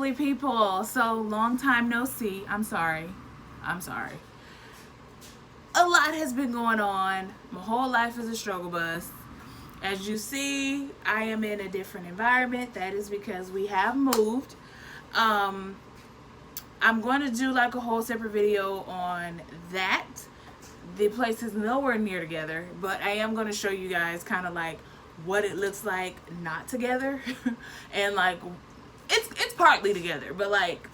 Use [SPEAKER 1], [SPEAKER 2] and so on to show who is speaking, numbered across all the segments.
[SPEAKER 1] lovely people. So long time no see. I'm sorry. A lot has been going on. My whole life is a struggle bus. As you see, I am in a different environment. That is because we have moved. I'm going to do like a whole separate video on that. The place is nowhere near together, but I am going to show you guys kind of like what it looks like not together. And like it's partly together, but like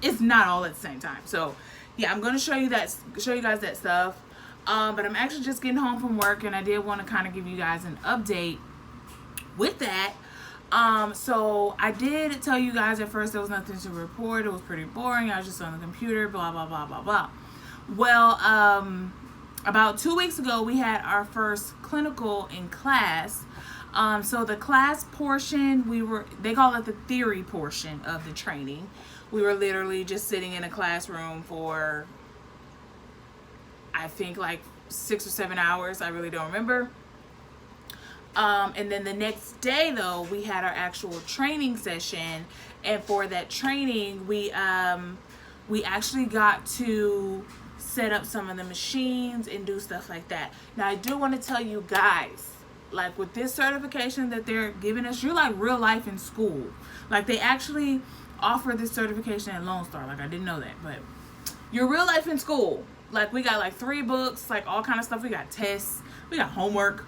[SPEAKER 1] it's not all at the same time. So yeah, I'm going to show you guys that stuff. But I'm actually just getting home from work, and I did want to kind of give you guys an update with that. So I did tell you guys at first there was nothing to report. It was pretty boring. I was just on the computer, blah, blah, blah, blah, blah. Well, about 2 weeks ago, we had our first clinical in class. So the class portion, they call it the theory portion of the training. We were literally just sitting in a classroom for, I think, like 6 or 7 hours. I really don't remember. And then the next day, though, we had our actual training session. And for that training, we actually got to set up some of the machines and do stuff like that. Now, I do want to tell you guys, like with this certification that they're giving us, you're like real life in school. Like they actually offer this certification at Lone Star. Like I didn't know that, but you're real life in school. Like we got like 3 books, like all kind of stuff. We got tests, we got homework.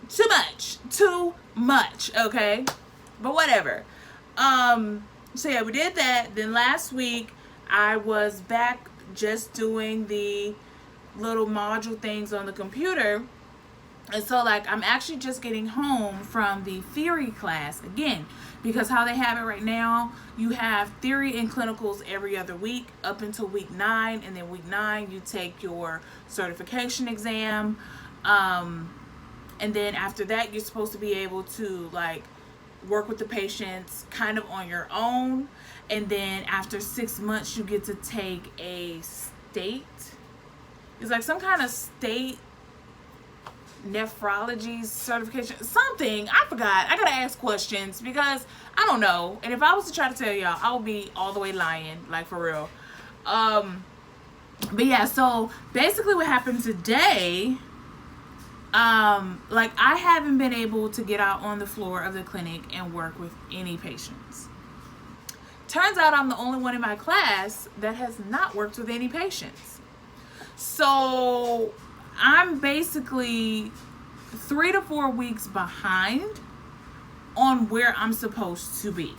[SPEAKER 1] Too much, okay? But whatever. So yeah, we did that. Then last week I was back just doing the little module things on the computer. And so like I'm actually just getting home from the theory class again, because how they have it right now, you have theory and clinicals every other week up until week 9, and then week 9 you take your certification exam. And then after that, you're supposed to be able to like work with the patients kind of on your own. And then after 6 months, you get to take a state. It's like some kind of state nephrology certification, something. I forgot. I gotta ask questions because I don't know. And if I was to try to tell y'all, I would be all the way lying, like for real. But yeah, so basically what happened today, like I haven't been able to get out on the floor of the clinic and work with any patients. Turns out I'm the only one in my class that has not worked with any patients. So I'm basically 3 to 4 weeks behind on where I'm supposed to be.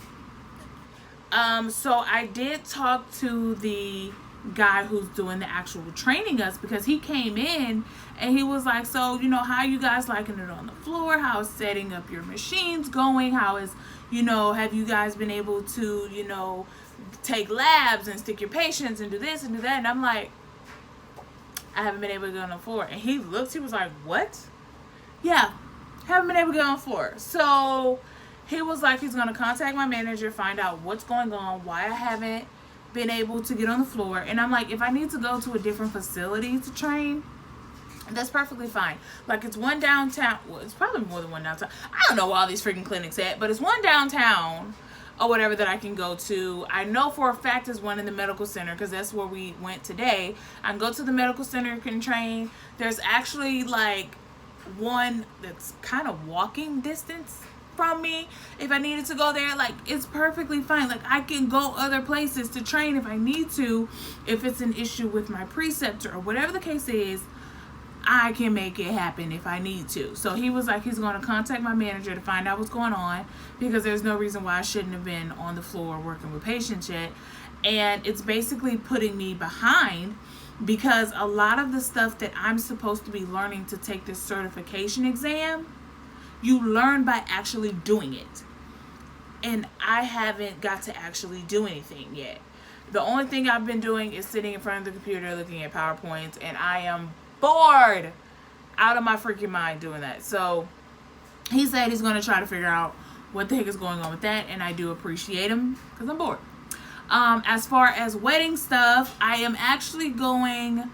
[SPEAKER 1] So I did talk to the guy who's doing the actual training us, because he came in and he was like, so how you guys liking it on the floor, how is setting up your machines going, how is have you guys been able to take labs and stick your patients and do this and do that? And I'm like, I haven't been able to get on the floor. And he looked, he was like, what? Yeah, haven't been able to get on the floor. So he was like, he's going to contact my manager, find out what's going on, why I haven't been able to get on the floor. And I'm like, if I need to go to a different facility to train, that's perfectly fine. Like it's one downtown, well, it's probably more than one downtown. I don't know where all these freaking clinics at, but it's one downtown or whatever that I can go to. I know for a fact there's one in the medical center, because that's where we went today. I can go to the medical center and train. There's actually like one that's kind of walking distance from me if I needed to go there. Like it's perfectly fine. Like I can go other places to train if I need to, if it's an issue with my preceptor or whatever the case is. I can make it happen if I need to. So he was like, he's going to contact my manager to find out what's going on, because there's no reason why I shouldn't have been on the floor working with patients yet. And it's basically putting me behind, because a lot of the stuff that I'm supposed to be learning to take this certification exam, you learn by actually doing it. And I haven't got to actually do anything yet. The only thing I've been doing is sitting in front of the computer looking at PowerPoints, and I am bored out of my freaking mind doing that. So he said he's going to try to figure out what the heck is going on with that, and I do appreciate him because I'm bored. As far as wedding stuff, I am actually going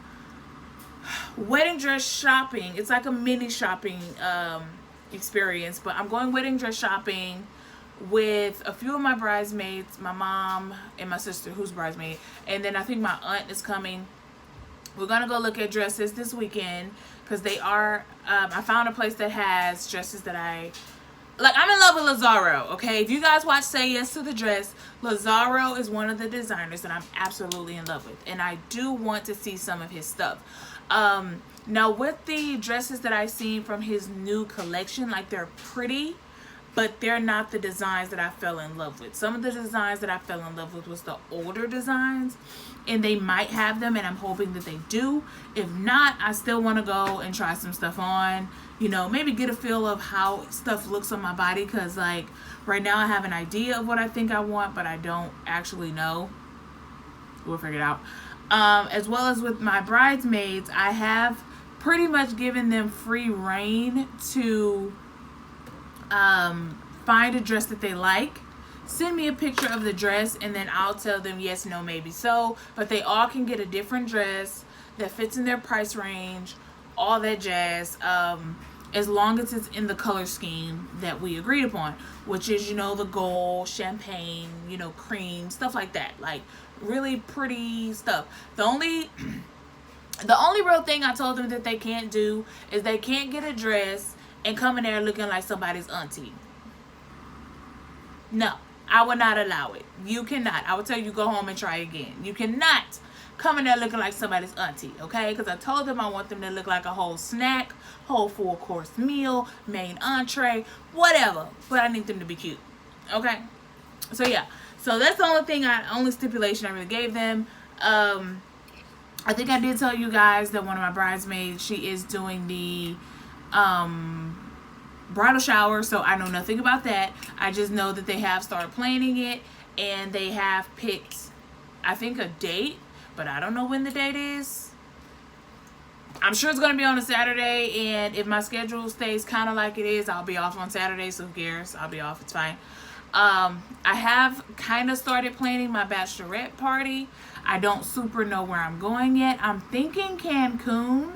[SPEAKER 1] wedding dress shopping. It's like a mini shopping experience, but I'm going wedding dress shopping with a few of my bridesmaids, my mom and my sister, who's bridesmaid, and then I think my aunt is coming. We're gonna go look at dresses this weekend because they are. I found a place that has dresses that I like. I'm in love with Lazaro. Okay, if you guys watch Say Yes to the Dress, Lazaro is one of the designers that I'm absolutely in love with, and I do want to see some of his stuff. Now with the dresses that I've seen from his new collection, like, they're pretty, but they're not the designs that I fell in love with. Some of the designs that I fell in love with was the older designs, and they might have them, and I'm hoping that they do. If not, I still want to go and try some stuff on, you know, maybe get a feel of how stuff looks on my body, because, like, right now I have an idea of what I think I want, but I don't actually know. We'll figure it out. As well as with my bridesmaids, I have pretty much given them free reign to find a dress that they like, send me a picture of the dress, and then I'll tell them yes, no, maybe so. But they all can get a different dress that fits in their price range, all that jazz, as long as it's in the color scheme that we agreed upon, which is, you know, the gold, champagne, you know, cream, stuff like that. Like, really pretty stuff. The only real thing I told them that they can't do is they can't get a dress and come in there looking like somebody's auntie. No, I would not allow it. You cannot. I would tell you, go home and try again. You cannot come in there looking like somebody's auntie, okay? Because I told them I want them to look like a whole snack, whole full-course meal, main entree, whatever. But I need them to be cute, okay? So, yeah. So, that's the only stipulation I really gave them. I think I did tell you guys that one of my bridesmaids, she is doing the bridal shower, so I know nothing about that. I just know that they have started planning it, and they have picked, I think, a date, but I don't know when the date is. I'm sure it's going to be on a Saturday, and if my schedule stays kind of like it is, I'll be off on Saturday, so who cares? I'll be off, it's fine. I have kind of started planning my bachelorette party. I don't super know where I'm going yet. I'm thinking Cancun,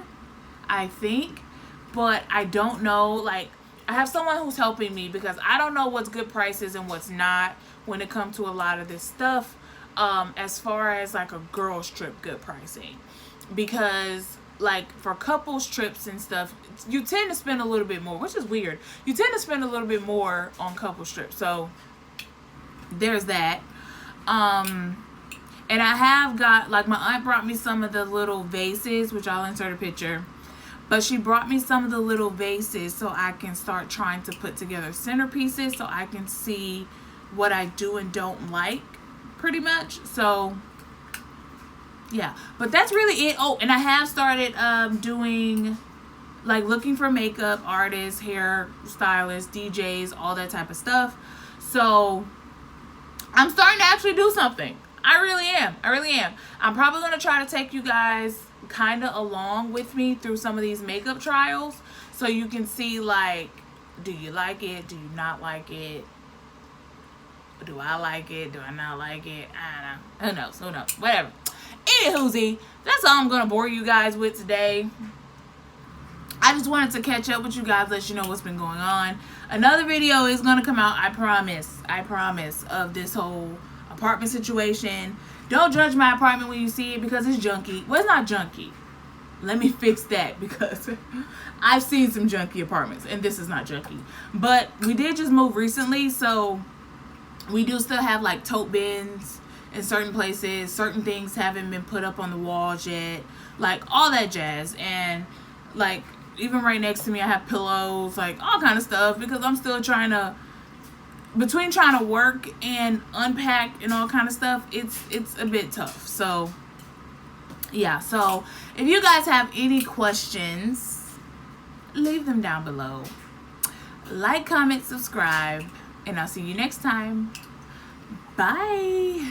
[SPEAKER 1] I think, but I don't know. Like, I have someone who's helping me because I don't know what's good prices and what's not when it comes to a lot of this stuff, as far as like a girls trip good pricing, because like for couples trips and stuff, you tend to spend a little bit more, which is weird. You tend to spend a little bit more on couples trips, so there's that. And I have got, like, my aunt brought me some of the little vases, which I'll insert a picture. But she brought me some of the little vases so I can start trying to put together centerpieces so I can see what I do and don't like, pretty much. So, yeah. But that's really it. Oh, and I have started doing, like, looking for makeup artists, hair stylists, DJs, all that type of stuff. So, I'm starting to actually do something. I really am. I'm probably going to try to take you guys kind of along with me through some of these makeup trials so you can see, like, do you like it? Do you not like it? Do I like it? Do I not like it? I don't know. Who knows? Whatever. Anywhoozy, that's all I'm going to bore you guys with today. I just wanted to catch up with you guys, let you know what's been going on. Another video is going to come out, I promise, of this whole apartment situation. Don't judge my apartment when you see it because it's junky. Well, it's not junky. Let me fix that because I've seen some junky apartments and this is not junky. But we did just move recently, so we do still have like tote bins in certain places. Certain things haven't been put up on the walls yet. Like all that jazz. And like even right next to me I have pillows, like all kind of stuff because I'm still trying to, between trying to work and unpack and all kind of stuff, it's a bit tough. So yeah, so if you guys have any questions, leave them down below. Like, comment, subscribe, and I'll see you next time. Bye.